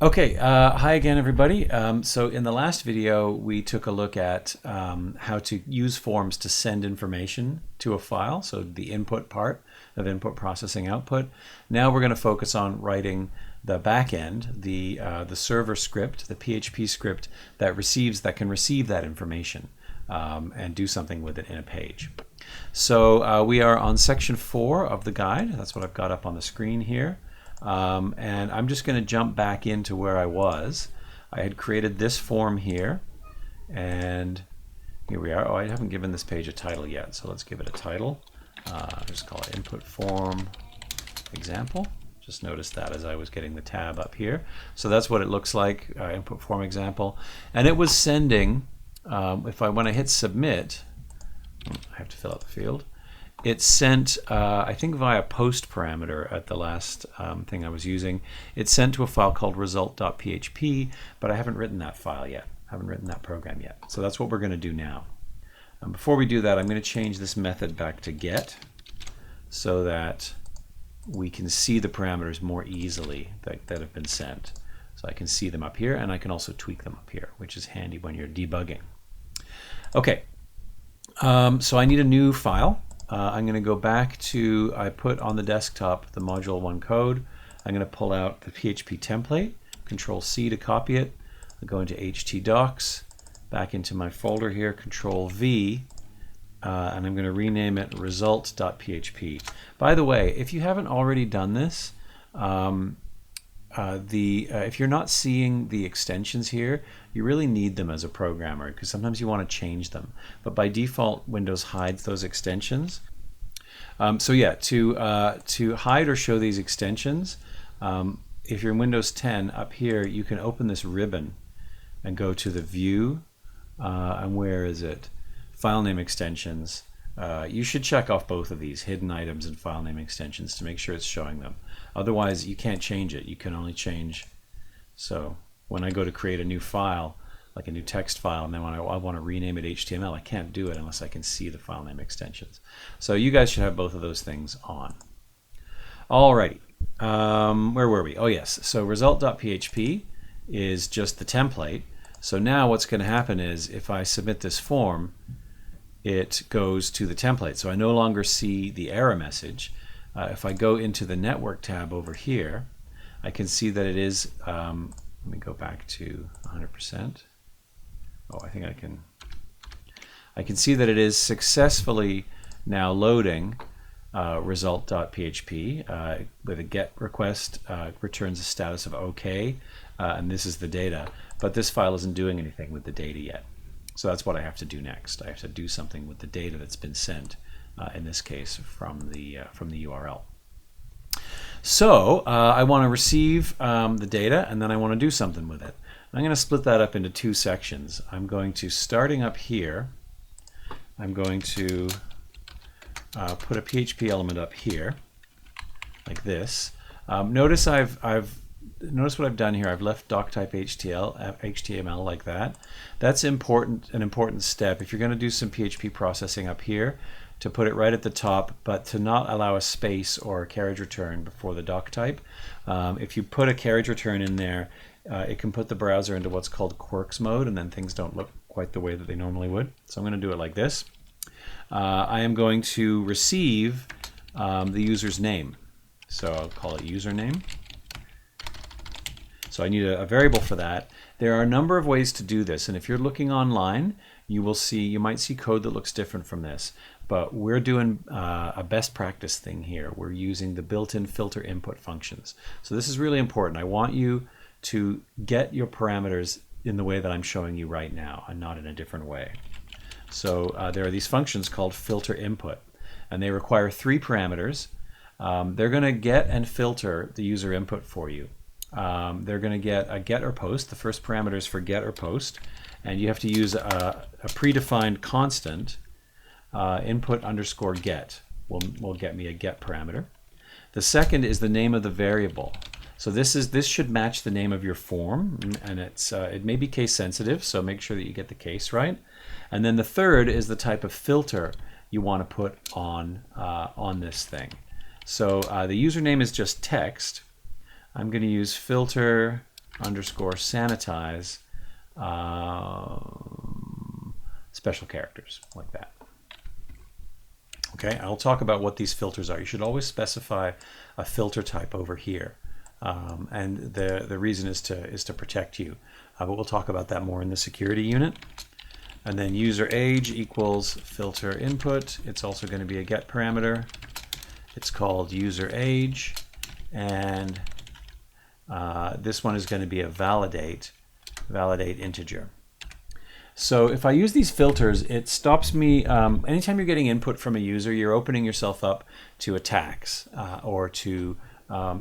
Okay, hi again, everybody. So in the last video, we took a look at how to use forms to send information to a file, so the input part of input processing output. Now we're going to focus on writing the back end, the server script, the PHP script that can receive that information and do something with it in a page. So we are on section 4 of the guide. That's what I've got up on the screen here. And I'm just going to jump back into where I was. I had created this form here, and here we are. Oh, I haven't given this page a title yet, so let's give it a title. I'll just call it input form example. Just noticed that as I was getting the tab up here. So that's what it looks like, input form example. And it was sending, when I hit submit, I have to fill out the field. It sent, I think via post parameter at the last thing I was using, it sent to a file called result.php, but I haven't written that file yet. I haven't written that program yet. So that's what we're going to do now. Before we do that, I'm going to change this method back to get so that we can see the parameters more easily that have been sent. So I can see them up here, and I can also tweak them up here, which is handy when you're debugging. Okay, so I need a new file. I'm going to go back to, I put on the desktop the module 1 code. I'm going to pull out the PHP template, Control C to copy it. I'll go into htdocs, back into my folder here, Control V, and I'm going to rename it result.php. By the way, if you haven't already done this, if you're not seeing the extensions here, you really need them as a programmer because sometimes you want to change them. But by default, Windows hides those extensions. So yeah, to hide or show these extensions, if you're in Windows 10, up here you can open this ribbon and go to the View, and where is it? File name extensions. You should check off both of these, hidden items and file name extensions, to make sure it's showing them. Otherwise, you can't change it. You can only change. So when I go to create a new file, like a new text file, and then when I want to rename it HTML, I can't do it unless I can see the file name extensions. So you guys should have both of those things on. Alrighty, where were we? Oh yes, so result.php is just the template. So now what's going to happen is if I submit this form, it goes to the template. So I no longer see the error message. If I go into the network tab over here, I can see that it is, let me go back to 100%. Oh, I think I can see that it is successfully now loading result.php with a get request, returns a status of OK, and this is the data. But this file isn't doing anything with the data yet. So that's what I have to do next. I have to do something with the data that's been sent, in this case from the URL. So I want to receive the data, and then I want to do something with it. I'm going to split that up into two sections. I'm going to, starting up here, I'm going to put a PHP element up here, like this. Notice Notice what I've done here. I've left doctype HTML like that. That's an important step. If you're going to do some PHP processing up here, to put it right at the top, but to not allow a space or a carriage return before the doctype. If you put a carriage return in there, it can put the browser into what's called quirks mode, and then things don't look quite the way that they normally would. So I'm going to do it like this. I am going to receive the user's name. So I'll call it username. So I need a variable for that. There are a number of ways to do this, and if you're looking online, you might see code that looks different from this. But we're doing a best practice thing here. We're using the built-in filter input functions. So this is really important. I want you to get your parameters in the way that I'm showing you right now, and not in a different way. So there are these functions called filter input, and they require 3 parameters. They're going to get and filter the user input for you. They're going to get a get or post. The first parameter is for get or post, and you have to use a predefined constant, input underscore get will get me a get parameter. The second is the name of the variable. So this should match the name of your form, and it may be case sensitive, so make sure that you get the case right. And then the third is the type of filter you want to put on this thing. So the username is just text. I'm going to use filter underscore sanitize special characters, like that. Okay, I'll talk about what these filters are. You should always specify a filter type over here, and the reason is to protect you. But we'll talk about that more in the security unit. And then user age equals filter input. It's also going to be a get parameter. It's called user age, and this one is going to be a validate integer. So if I use these filters, it stops me, anytime you're getting input from a user, you're opening yourself up to attacks or to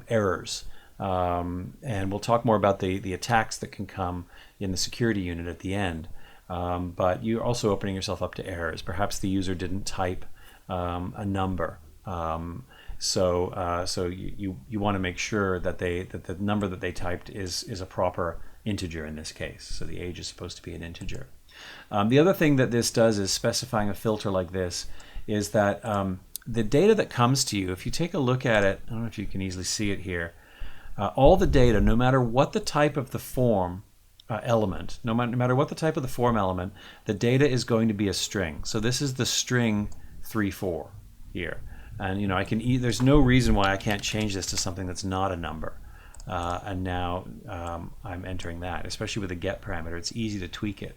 errors. And we'll talk more about the attacks that can come in the security unit at the end. But you're also opening yourself up to errors. Perhaps the user didn't type a number. So you want to make sure that the number that they typed is a proper integer in this case. So the age is supposed to be an integer. The other thing that this does is specifying a filter like this is that the data that comes to you, if you take a look at it, I don't know if you can easily see it here, all the data, no matter what the type of the form element, no matter what the type of the form element, the data is going to be a string. So this is the string 34 here. And there's no reason why I can't change this to something that's not a number. And now I'm entering that, especially with a get parameter. It's easy to tweak it.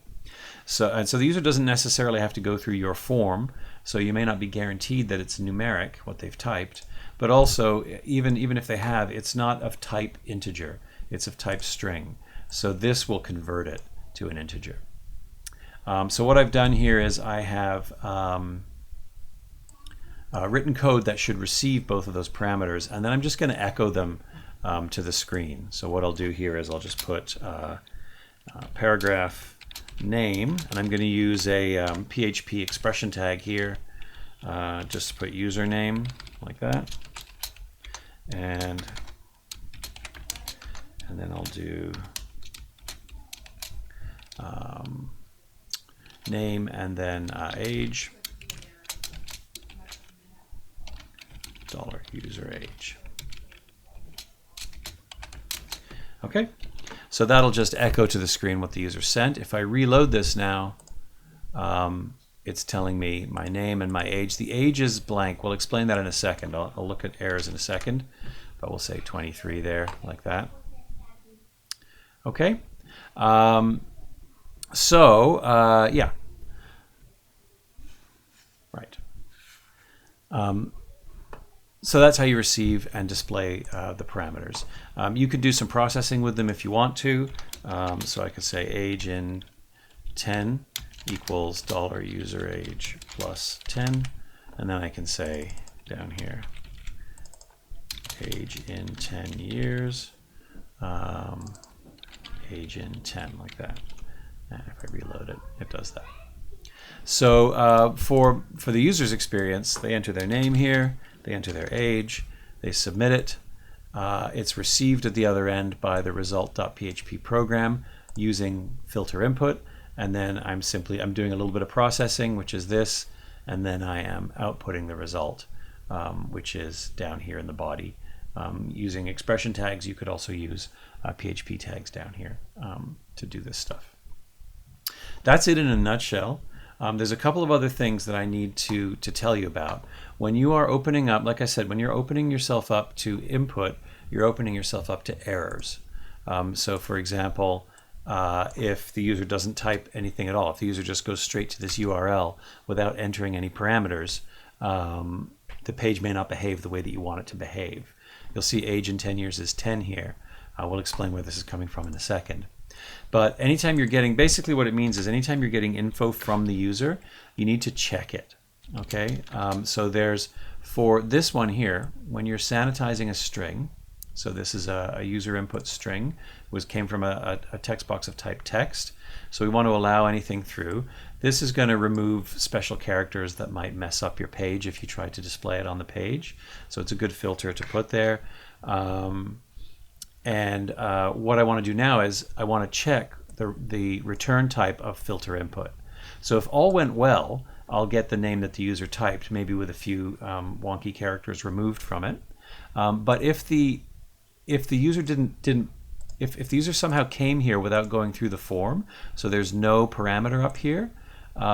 So the user doesn't necessarily have to go through your form, so you may not be guaranteed that it's numeric, what they've typed, but also even if they have, it's not of type integer, it's of type string. So this will convert it to an integer. So what I've done here is I have written code that should receive both of those parameters, and then I'm just going to echo them to the screen. So what I'll do here is I'll just put paragraph name, and I'm going to use a PHP expression tag here, just to put username like that, and then I'll do name and then age, $user age. Okay. So that'll just echo to the screen what the user sent. If I reload this now, it's telling me my name and my age. The age is blank. We'll explain that in a second. I'll look at errors in a second, but we'll say 23 there, like that. Okay. Yeah. Right. So that's how you receive and display the parameters. You could do some processing with them if you want to. So I could say age in 10 equals $user age plus 10. And then I can say down here, age in 10 years, age in 10, like that. And if I reload it, it does that. So for the user's experience, they enter their name here, they enter their age, they submit it. It's received at the other end by the result.php program using filter input, and then I'm doing a little bit of processing, which is this, and then I am outputting the result, which is down here in the body. Using expression tags, you could also use PHP tags down here to do this stuff. That's it in a nutshell. There's a couple of other things that I need to tell you about. When you are opening up, like I said, when you're opening yourself up to input, you're opening yourself up to errors. So for example, if the user doesn't type anything at all, if the user just goes straight to this URL without entering any parameters, the page may not behave the way that you want it to behave. You'll see age in 10 years is 10 here. We'll explain where this is coming from in a second. But anytime you're getting, basically what it means is anytime you're getting info from the user, you need to check it. Okay, so there's, for this one here, when you're sanitizing a string, so this is a user input string, came from a text box of type text, so we want to allow anything through. This is going to remove special characters that might mess up your page if you try to display it on the page, so it's a good filter to put there. And what I want to do now is I want to check the return type of filter input. So if all went well, I'll get the name that the user typed, maybe with a few wonky characters removed from it. But if the user if the user somehow came here without going through the form, so there's no parameter up here,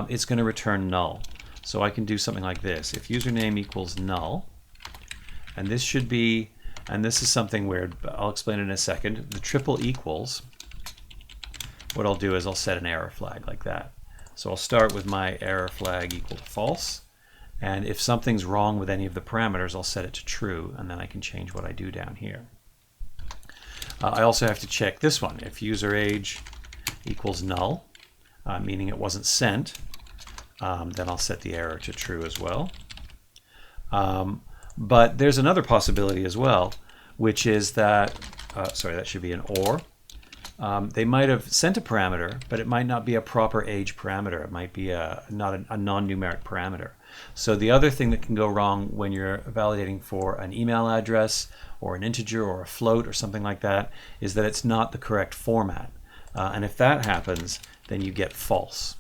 it's going to return null. So I can do something like this. If username equals null, and this should be, and this is something weird, but I'll explain it in a second. The triple equals, what I'll do is I'll set an error flag like that. So I'll start with my error flag equal to false. And if something's wrong with any of the parameters, I'll set it to true, and then I can change what I do down here. I also have to check this one. If user age equals null, meaning it wasn't sent, then I'll set the error to true as well. But there's another possibility as well, which is that, sorry, that should be an or. They might have sent a parameter, but it might not be a proper age parameter. It might be not a non-numeric parameter. So the other thing that can go wrong when you're validating for an email address or an integer or a float or something like that is that it's not the correct format. And if that happens, then you get false.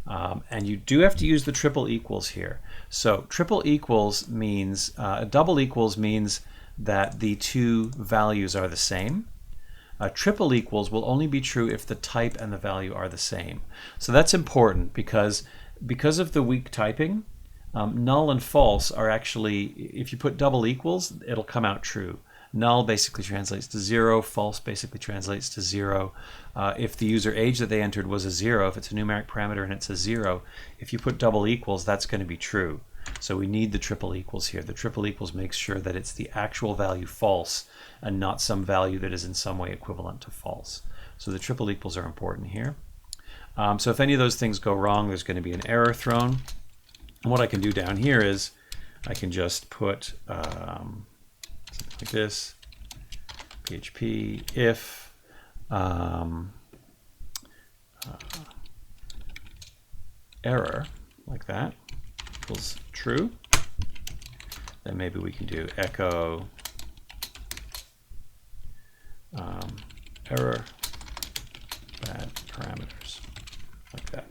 And you do have to use the triple equals here. So triple equals means, double equals means that the two values are the same. Triple equals will only be true if the type and the value are the same. So that's important because of the weak typing, null and false are actually, if you put double equals, it'll come out true. Null basically translates to 0, false basically translates to 0. If the user age that they entered was a 0, if it's a numeric parameter and it's a 0, if you put double equals, that's going to be true. So we need the triple equals here. The triple equals makes sure that it's the actual value false and not some value that is in some way equivalent to false. So the triple equals are important here. So if any of those things go wrong, there's going to be an error thrown. And what I can do down here is I can just put something like this, PHP if error, like that, equals true. Then maybe we can do echo error bad parameters, like that.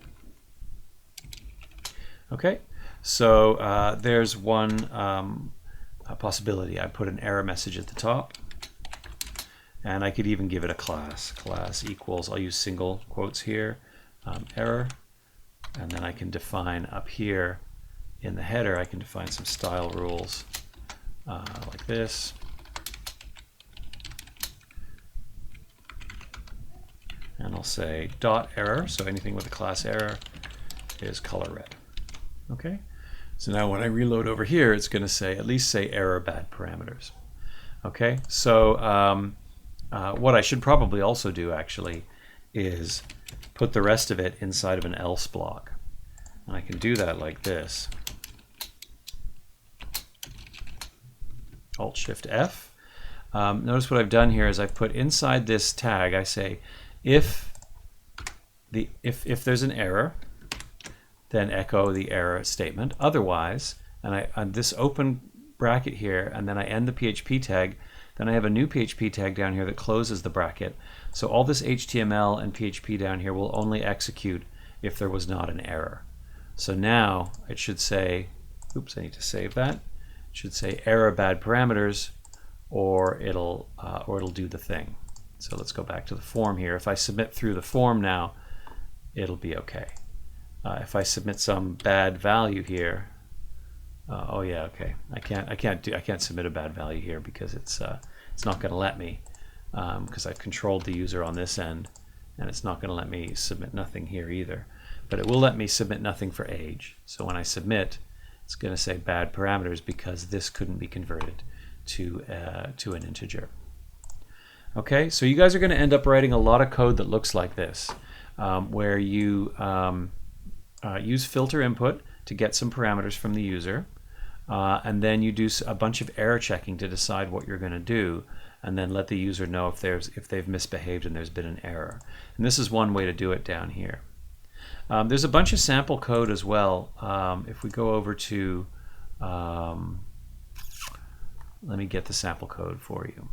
Okay, so there's one possibility. I put an error message at the top, and I could even give it a class. Class equals, I'll use single quotes here, error, and then I can define up here in the header, I can define some style rules like this. And I'll say dot error, so anything with a class error is color red. Okay, so now when I reload over here, it's going to say, at least say error bad parameters. Okay, so what I should probably also do actually is put the rest of it inside of an else block. And I can do that like this. Alt-Shift-F. Notice what I've done here is I've put inside this tag, I say if there's an error, then echo the error statement. Otherwise, and I on this open bracket here, and then I end the PHP tag, then I have a new PHP tag down here that closes the bracket. So all this HTML and PHP down here will only execute if there was not an error. So now it should say, oops, I need to save that. It should say error bad parameters, or it'll do the thing. So let's go back to the form here. If I submit through the form now, it'll be okay. If I submit some bad value here, oh yeah, okay. I can't submit a bad value here because it's not going to let me because I've controlled the user on this end, and it's not going to let me submit nothing here either. But it will let me submit nothing for age. So when I submit, it's going to say bad parameters because this couldn't be converted to an integer. Okay, so you guys are going to end up writing a lot of code that looks like this, where you use filter input to get some parameters from the user, and then you do a bunch of error checking to decide what you're going to do, and then let the user know if they've misbehaved and there's been an error. And this is one way to do it down here. There's a bunch of sample code as well. If we go over to, let me get the sample code for you.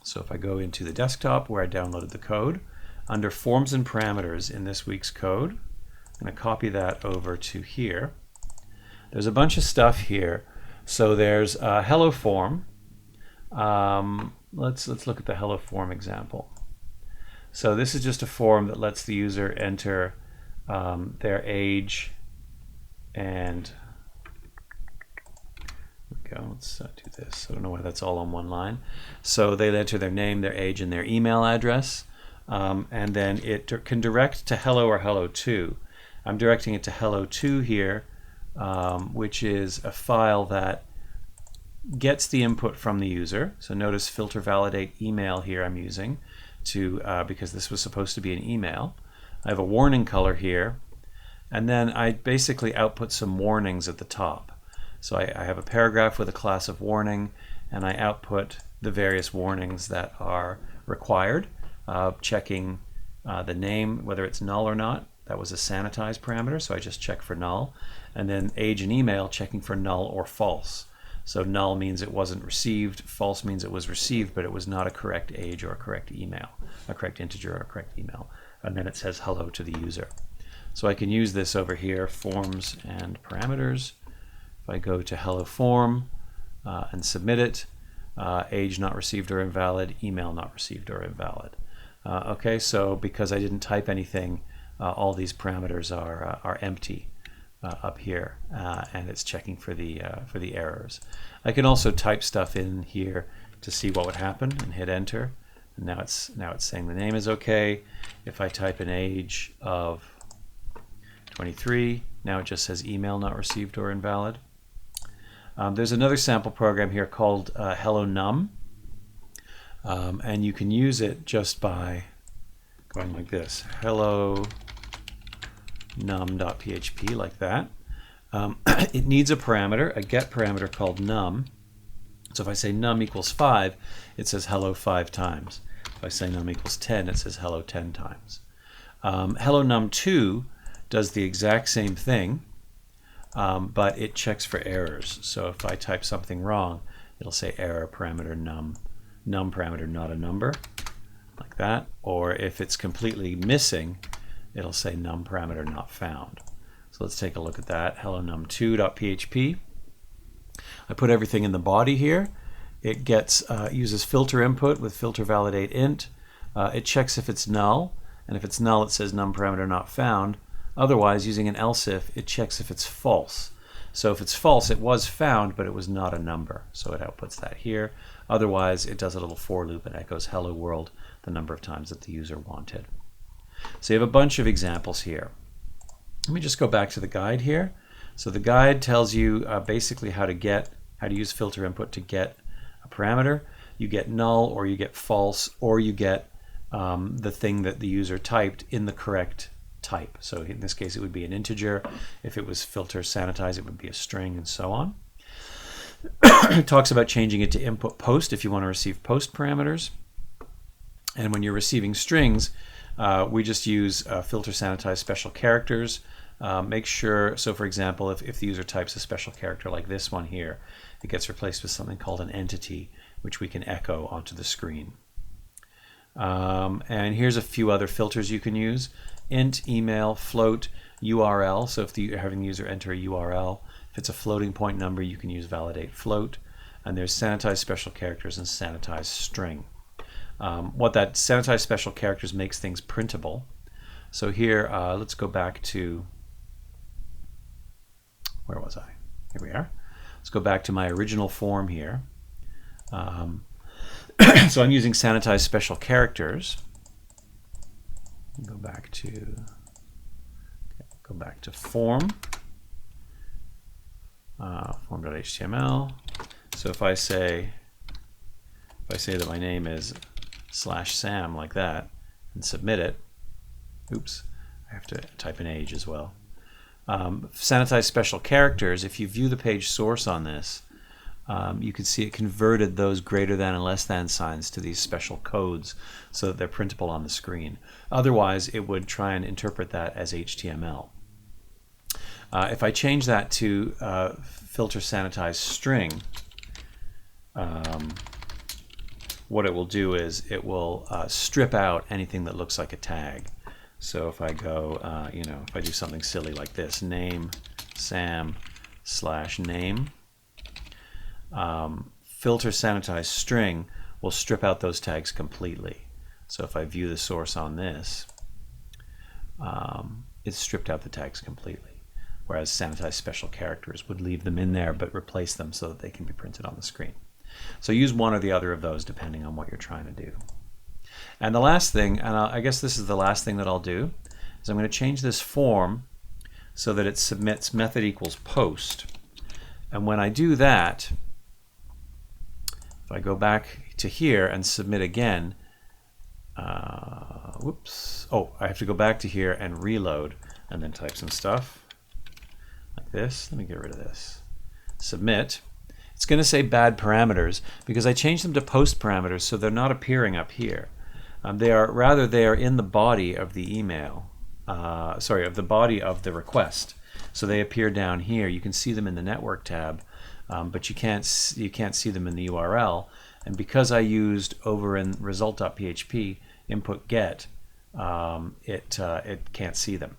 So if I go into the desktop where I downloaded the code, under forms and parameters in this week's code, I'm going to copy that over to here. There's a bunch of stuff here. So there's a hello form, let's look at the hello form example. So this is just a form that lets the user enter their age and let's do this. I don't know why that's all on one line. So they enter their name, their age, and their email address, and then it can direct to hello or hello2. I'm directing it to hello2 here, which is a file that gets the input from the user. So notice filter validate email here I'm using to because this was supposed to be an email. I have a warning color here, and then I basically output some warnings at the top. So I have a paragraph with a class of warning, and I output the various warnings that are required, checking the name, whether it's null or not. That was a sanitize parameter, so I just check for null. And then age and email, checking for null or false. So null means it wasn't received, false means it was received, but it was not a correct age or a correct email, a correct integer or a correct email. And then it says hello to the user. So I can use this over here, forms and parameters. If I go to hello form and submit it, age not received or invalid, email not received or invalid. Okay, so because I didn't type anything, all these parameters are empty up here, and it's checking for the errors. I can also type stuff in here to see what would happen and hit enter. And now it's saying the name is okay. If I type an age of 23, now it just says email not received or invalid. There's another sample program here called hello num, and you can use it just by going like this, hello num.php, like that. It needs a parameter, a get parameter called num. So if I say num equals 5, it says hello 5 times. If I say num equals 10, it says hello 10 times. Hello num2 does the exact same thing, but it checks for errors. So if I type something wrong, it'll say error parameter num parameter not a number, like that. Or if it's completely missing, it'll say num parameter not found. So let's take a look at that. Hello num2.php. I put everything in the body here. It gets uses filter input with filter validate int. It checks if it's null, and if it's null, it says num parameter not found. Otherwise, using an else if, it checks if it's false. So if it's false, it was found, but it was not a number. So it outputs that here. Otherwise, it does a little for loop and echoes hello world the number of times that the user wanted. So you have a bunch of examples here. Let me just go back to the guide here. So the guide tells you basically how to use filter input to get a parameter. You get null, or you get false, or you get the thing that the user typed in the correct type. So in this case, it would be an integer. If it was filter sanitize, it would be a string, and so on. It talks about changing it to input post if you want to receive post parameters. And when you're receiving strings, we just use filter sanitize special characters. Make sure, so for example, if the user types a special character like this one here, it gets replaced with something called an entity, which we can echo onto the screen. And here's a few other filters you can use. Int, email, float, URL. So if you're having the user enter a URL, if it's a floating point number, you can use validate float. And there's sanitize special characters and sanitize string. What that sanitize special characters makes things printable. So here, let's go back to, where was I? Here we are. Let's go back to my original form here. So I'm using sanitize special characters. Go back to form, form.html. So if I say that my name is /Sam, like that, and submit it, oops, I have to type an age as well. Sanitize special characters, if you view the page source on this, you can see it converted those greater than and less than signs to these special codes so that they're printable on the screen. Otherwise, it would try and interpret that as HTML. If I change that to filter sanitize string, what it will do is it will strip out anything that looks like a tag. So if I go, if I do something silly like this, name Sam /name, filter sanitize string will strip out those tags completely. So if I view the source on this, it's stripped out the tags completely, whereas sanitized special characters would leave them in there but replace them so that they can be printed on the screen. So use one or the other of those depending on what you're trying to do. And the last thing, and I guess this is the last thing that I'll do, is I'm going to change this form so that it submits method equals post. And when I do that, if I go back to here and submit again, whoops, oh, I have to go back to here and reload and then type some stuff like this. Let me get rid of this. Submit. It's going to say bad parameters because I changed them to post parameters, so they're not appearing up here. They are in the body of the email, of the body of the request. So they appear down here. You can see them in the network tab, but you can't see them in the URL. And because I used over in result.php input get, it can't see them.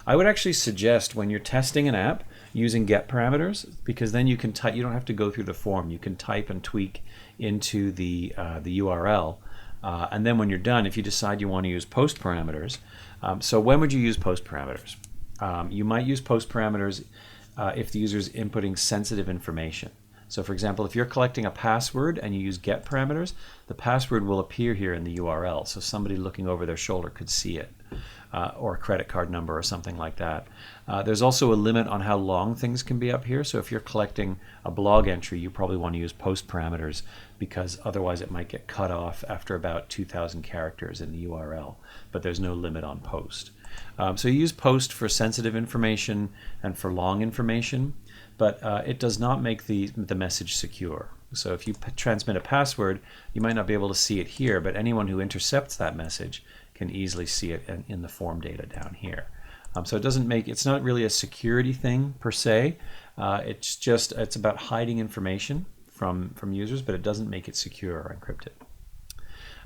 I would actually suggest when you're testing an app using get parameters, because then you can type. You don't have to go through the form. You can type and tweak into the URL. And then when you're done, if you decide you want to use post parameters, so when would you use post parameters? You might use post parameters if the user is inputting sensitive information. So for example, if you're collecting a password and you use get parameters, the password will appear here in the URL, so somebody looking over their shoulder could see it, or a credit card number or something like that. There's also a limit on how long things can be up here, so if you're collecting a blog entry, you probably want to use post parameters because otherwise it might get cut off after about 2,000 characters in the URL, but there's no limit on post. So you use post for sensitive information and for long information, but it does not make the message secure. So if you transmit a password, you might not be able to see it here, but anyone who intercepts that message can easily see it in the form data down here. So it's not really a security thing per se. It's about hiding information from users, but it doesn't make it secure or encrypted.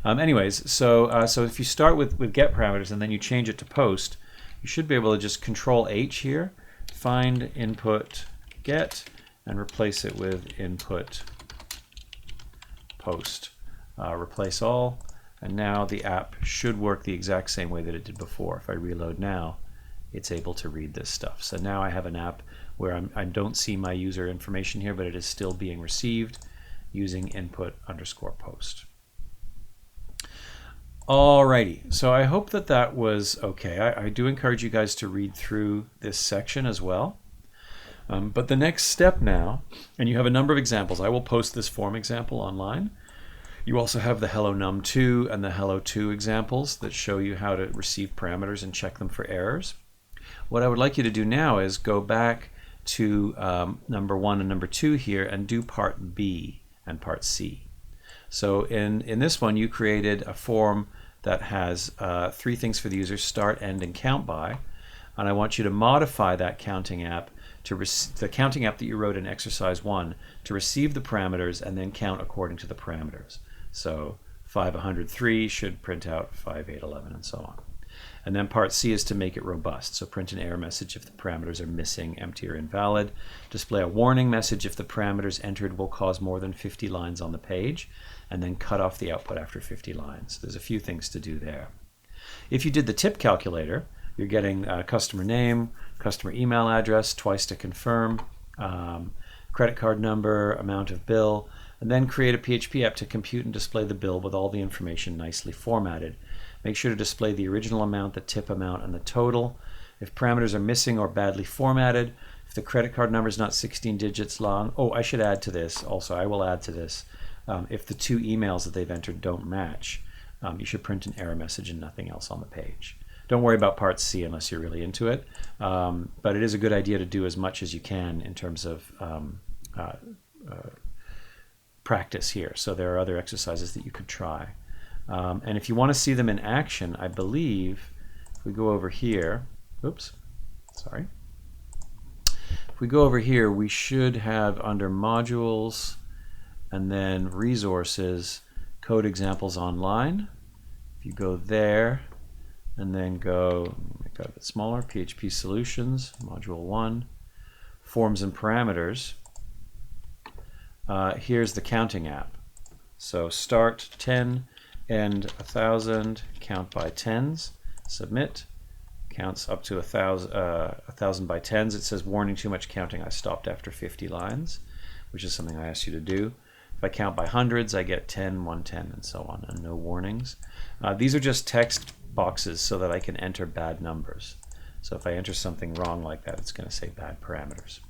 Anyways, so if you start with get parameters and then you change it to post, you should be able to just Control H here, find input get, and replace it with input post. Replace all, and now the app should work the exact same way that it did before. If I reload now, it's able to read this stuff. So now I have an app where I don't see my user information here, but it is still being received using input_post. Alrighty, so I hope that was okay. I do encourage you guys to read through this section as well. But the next step now, and you have a number of examples. I will post this form example online. You also have the Hello Num2 and the Hello 2 examples that show you how to receive parameters and check them for errors. What I would like you to do now is go back to number 1 and number 2 here and do part B and part C. So in this one, you created a form that has 3 things for the user: start, end, and count by. And I want you to modify that counting app to the counting app that you wrote in exercise 1 to receive the parameters and then count according to the parameters. So 5103 should print out 5811 and so on. And then part C is to make it robust. So print an error message if the parameters are missing, empty, or invalid. Display a warning message if the parameters entered will cause more than 50 lines on the page, and then cut off the output after 50 lines. There's a few things to do there. If you did the tip calculator, you're getting customer name, customer email address, twice to confirm, credit card number, amount of bill, and then create a PHP app to compute and display the bill with all the information nicely formatted. Make sure to display the original amount, the tip amount, and the total. If parameters are missing or badly formatted, if the credit card number is not 16 digits long, oh, I should add to this also, I will add to this, if the 2 emails that they've entered don't match, you should print an error message and nothing else on the page. Don't worry about part C unless you're really into it, but it is a good idea to do as much as you can in terms of practice here. So there are other exercises that you could try. And if you want to see them in action, I believe if we go over here, oops, sorry. If we go over here, we should have under modules and then resources, code examples online. If you go there and then go, make that a bit smaller, PHP solutions, module 1, forms and parameters, here's the counting app. So start 10, end 1,000, count by tens, submit. Counts up to 1,000 by tens. It says warning, too much counting. I stopped after 50 lines, which is something I asked you to do. If I count by hundreds, I get 10, 110, and so on, and no warnings. These are just text boxes so that I can enter bad numbers. So if I enter something wrong like that, it's going to say bad parameters.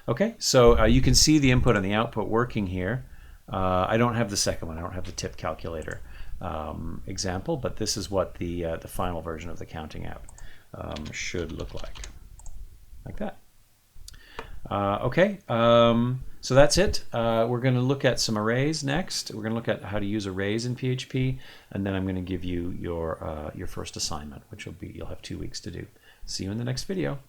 Okay, so you can see the input and the output working here. I don't have the second one. I don't have the tip calculator example, but this is what the final version of the counting app should look like that. Okay, so that's it. We're going to look at some arrays next. We're going to look at how to use arrays in PHP, and then I'm going to give you your first assignment, which will be, you'll have 2 weeks to do. See you in the next video.